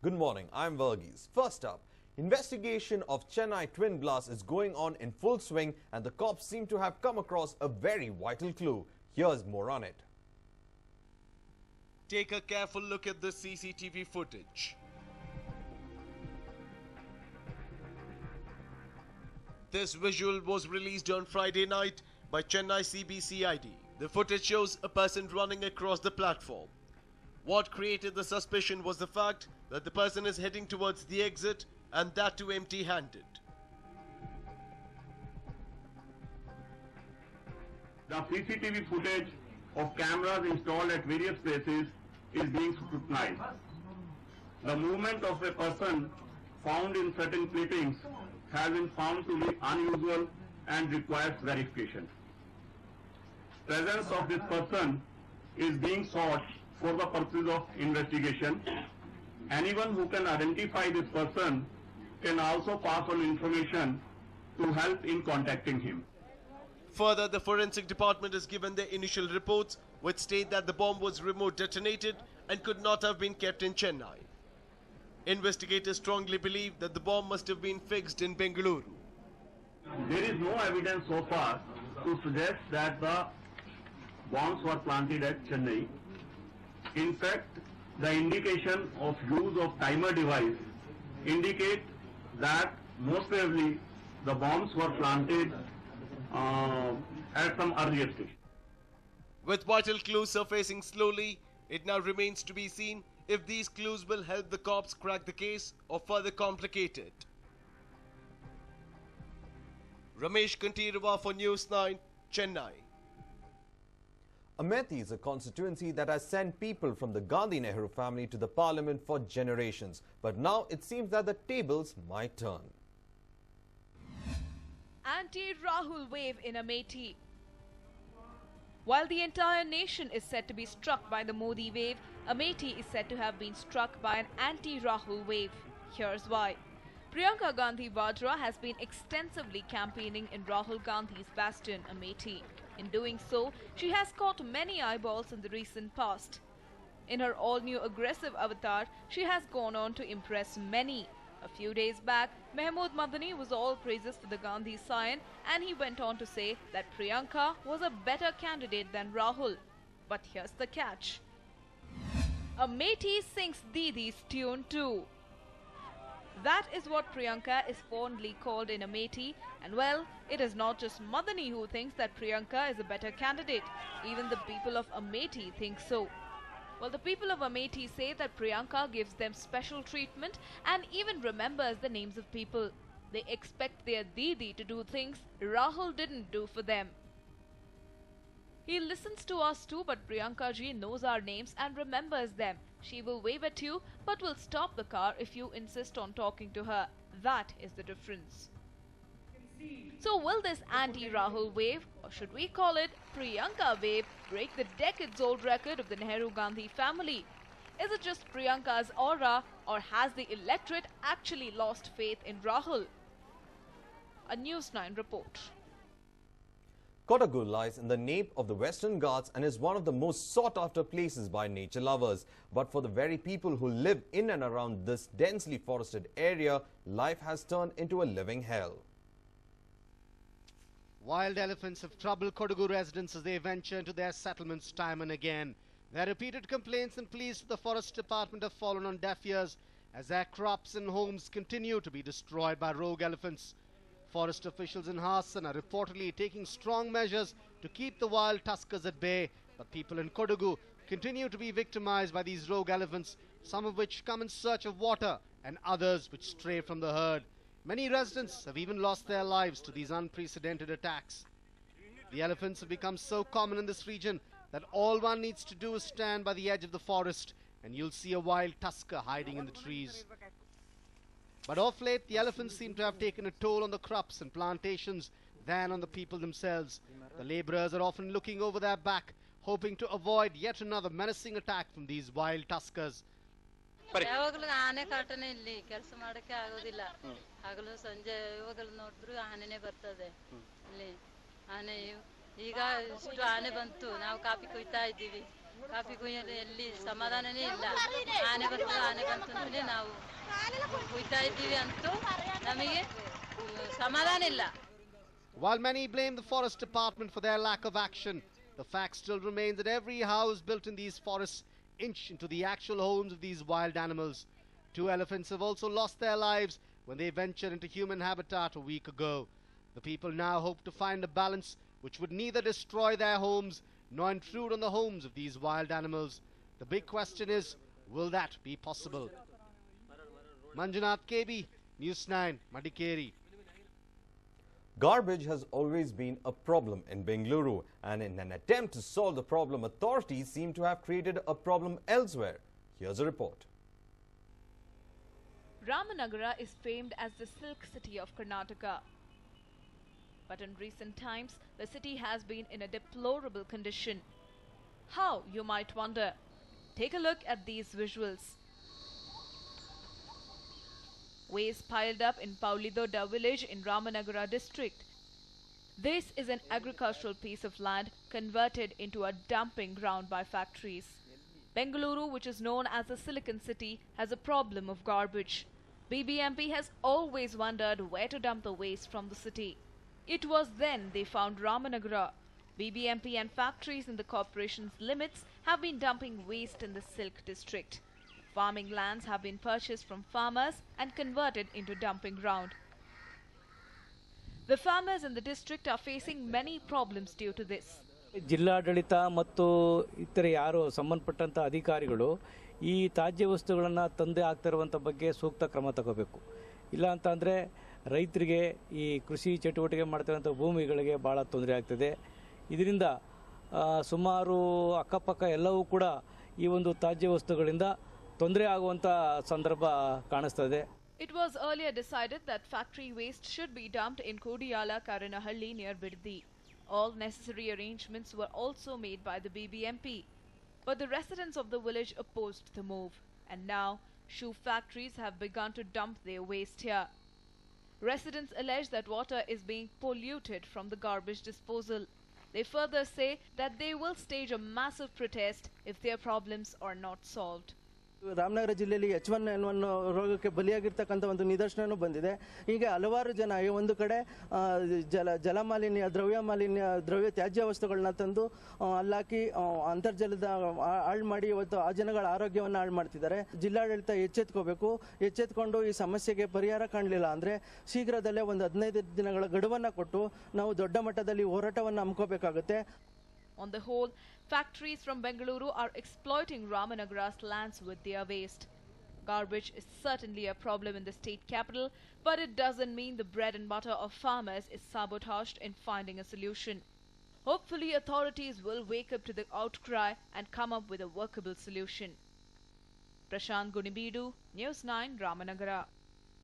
Good morning, I'm Varghese. First up, investigation of Chennai twin blast is going on in full swing and the cops seem to have come across a very vital clue. Here's more on it. Take a careful look at the CCTV footage. This visual was released on Friday night by Chennai CBCID. The footage shows a person running across the platform. What created the suspicion was the fact that the person is heading towards the exit and that too empty-handed. The CCTV footage of cameras installed at various places is being scrutinized. The movement of a person found in certain clippings has been found to be unusual and requires verification. Presence of this person is being sought for the purpose of investigation. Anyone who can identify this person can also pass on information to help in contacting him. Further, the forensic department has given their initial reports which state that the bomb was remote detonated and could not have been kept in Chennai. Investigators strongly believe that the bomb must have been fixed in Bengaluru. There is no evidence so far to suggest that the bombs were planted at Chennai. In fact, the indication of use of timer device indicate that most probably the bombs were planted at some earlier stage. With vital clues surfacing slowly, it now remains to be seen if these clues will help the cops crack the case or further complicate it. Ramesh Kantirava for News9, Chennai. Amethi is a constituency that has sent people from the Gandhi-Nehru family to the parliament for generations. But now it seems that the tables might turn. Anti-Rahul wave in Amethi. While the entire nation is said to be struck by the Modi wave, Amethi is said to have been struck by an anti-Rahul wave. Here's why. Priyanka Gandhi Vadra has been extensively campaigning in Rahul Gandhi's bastion, Amethi. In doing so, she has caught many eyeballs in the recent past. In her all-new aggressive avatar, she has gone on to impress many. A few days back, Mahmood Madani was all praises for the Gandhi scion and he went on to say that Priyanka was a better candidate than Rahul. But here's the catch. Amethi sings Didi's tune too. That is what Priyanka is fondly called in Amethi, and well, it is not just Madani who thinks that Priyanka is a better candidate. Even the people of Amethi think so. Well, the people of Amethi say that Priyanka gives them special treatment and even remembers the names of people. They expect their Didi to do things Rahul didn't do for them. He listens to us too, but Priyanka ji knows our names and remembers them. She will wave at you but will stop the car if you insist on talking to her. That is the difference. So will this anti-Rahul wave, or should we call it Priyanka wave, break the decades-old record of the Nehru-Gandhi family? Is it just Priyanka's aura, or has the electorate actually lost faith in Rahul? A News9 report. Kodagu lies in the nape of the Western Ghats and is one of the most sought-after places by nature lovers. But for the very people who live in and around this densely forested area, life has turned into a living hell. Wild elephants have troubled Kodagu residents as they venture into their settlements time and again. Their repeated complaints and pleas to the Forest Department have fallen on deaf ears as their crops and homes continue to be destroyed by rogue elephants. Forest officials in Hassan are reportedly taking strong measures to keep the wild tuskers at bay, but people in Kodagu continue to be victimized by these rogue elephants, some of which come in search of water and others which stray from the herd. Many residents have even lost their lives to these unprecedented attacks. The elephants have become so common in this region that all one needs to do is stand by the edge of the forest and you'll see a wild tusker hiding in the trees. But of late, the elephants seem to have taken a toll on the crops and plantations than on the people themselves. The labourers are often looking over their back, hoping to avoid yet another menacing attack from these wild tuskers. ಯಾವಾಗಲೂ ಆನೆ ಕಾಟನೇ ಇಲ್ಲಿ ಕೆಲಸ ಮಾಡಕ್ಕೆ ಆಗೋದಿಲ್ಲ ಹಗಲು ಸಂಜೆ ಯಾವಾಗಲೂ ನೋಡಿದ್ರು ಆನೆನೇ ಬರ್ತದೆ ಇಲ್ಲಿ ಆನೆ ಈಗ ಇಷ್ಟು ಆನೆ ಬಂತು ನಾವು ಕಾಫಿ ಕೊಯ್ತಾ ಇದ್ದೀವಿ ಕಾಫಿ ಕುಯ್ಯಲು ಎಲ್ಲಿ ಸಮಾಧಾನನೇ ಇಲ್ಲ. ಆನೆ ಬರ್ತದೆ, ಆನೆ ಬಂತಂದ್ರೆ ನಾವು ಕುಯ್ತಾ ಇದ್ದೀವಿ ಅಂತೂ ನಮಗೆ ಸಮಾಧಾನ ಇಲ್ಲ. While many blame the forest department for their lack of action, the fact still remains that every house built in these forests inch into the actual homes of these wild animals. 2 elephants have also lost their lives when they ventured into human habitat a week ago. The people now hope to find a balance which would neither destroy their homes nor intrude on the homes of these wild animals. The big question is, will that be possible? Manjunath KB, News 9, Madikeri. Garbage has always been a problem in Bengaluru, and in an attempt to solve the problem, authorities seem to have created a problem elsewhere. Here's a report. Ramanagara is famed as the silk city of Karnataka. But in recent times, the city has been in a deplorable condition. How, you might wonder? Take a look at these visuals. Waste piled up in Paulidoda village in Ramanagara district. This is an agricultural piece of land converted into a dumping ground by factories. Bengaluru, which is known as the Silicon City, has a problem of garbage. BBMP has always wondered where to dump the waste from the city. It was then they found Ramanagara. BBMP and factories in the corporation's limits have been dumping waste in the Silk district. Farming lands have been purchased from farmers and converted into dumping ground. The farmers in the district are facing many problems due to this. ಜಿಲ್ಲಾಡಳಿತ ಮತ್ತು ಇತರೆ ಯಾರು ಸಂಬಂಧಪಟ್ಟಂಥ ಅಧಿಕಾರಿಗಳು ಈ ತ್ಯಾಜ್ಯ ವಸ್ತುಗಳನ್ನು ತಂದೆ ಆಗ್ತಿರುವಂಥ ಬಗ್ಗೆ ಸೂಕ್ತ ಕ್ರಮ ತಗೋಬೇಕು. ಇಲ್ಲ ಅಂತಂದರೆ ರೈತರಿಗೆ ಈ ಕೃಷಿ ಚಟುವಟಿಕೆ ಮಾಡ್ತಿರೋಂಥ ಭೂಮಿಗಳಿಗೆ ಭಾಳ ತೊಂದರೆ ಆಗ್ತದೆ. ಇದರಿಂದ ಸುಮಾರು ಅಕ್ಕಪಕ್ಕ ಎಲ್ಲವೂ ಕೂಡ ಈ ಒಂದು ತ್ಯಾಜ್ಯ ವಸ್ತುಗಳಿಂದ ತೊಂದರೆ ಆಗುವಂಥ ಸಂದರ್ಭ ಕಾಣಿಸ್ತದೆ. It was earlier decided that factory waste should be dumped in Kodiyala, Karanahalli near Biddi. All necessary arrangements were also made by the BBMP. But the residents of the village opposed the move. And now, shoe factories have begun to dump their waste here. Residents allege that water is being polluted from the garbage disposal. They further say that they will stage a massive protest if their problems are not solved. Ramanagara ಜಿಲ್ಲೆಯಲ್ಲಿ H1N1 ರೋಗಕ್ಕೆ ಬಲಿಯಾಗಿರ್ತಕ್ಕಂಥ ಒಂದು ನಿದರ್ಶನವೂ ಬಂದಿದೆ. ಹೀಗೆ ಹಲವಾರು ಜನ ಒಂದು ಕಡೆ ಜಲಮಾಲಿನ್ಯ, ದ್ರವ್ಯ ತ್ಯಾಜ್ಯ ವಸ್ತುಗಳನ್ನ ತಂದು ಅಲ್ಲಾಕಿ ಅಂತರ್ಜಲದ ಹಾಳು ಮಾಡಿ ಇವತ್ತು ಆ ಜನಗಳ ಆರೋಗ್ಯವನ್ನು ಹಾಳು ಮಾಡ್ತಿದ್ದಾರೆ. ಜಿಲ್ಲಾಡಳಿತ ಎಚ್ಚೆತ್ಕೊಂಡು ಈ ಸಮಸ್ಯೆಗೆ ಪರಿಹಾರ ಕಾಣಲಿಲ್ಲ ಅಂದರೆ ಶೀಘ್ರದಲ್ಲೇ ಒಂದು 15 ದಿನಗಳ ಗಡುವನ್ನು ಕೊಟ್ಟು ನಾವು ದೊಡ್ಡ ಮಟ್ಟದಲ್ಲಿ ಹೋರಾಟವನ್ನು ಹಮ್ಮಿಕೋಬೇಕಾಗುತ್ತೆ. On the whole, factories from Bengaluru are exploiting Ramanagara's lands with their waste. Garbage is certainly a problem in the state capital, but it doesn't mean the bread and butter of farmers is sabotaged in finding a solution. Hopefully, authorities will wake up to the outcry and come up with a workable solution. Prashant Gunibidu, News 9, Ramanagara.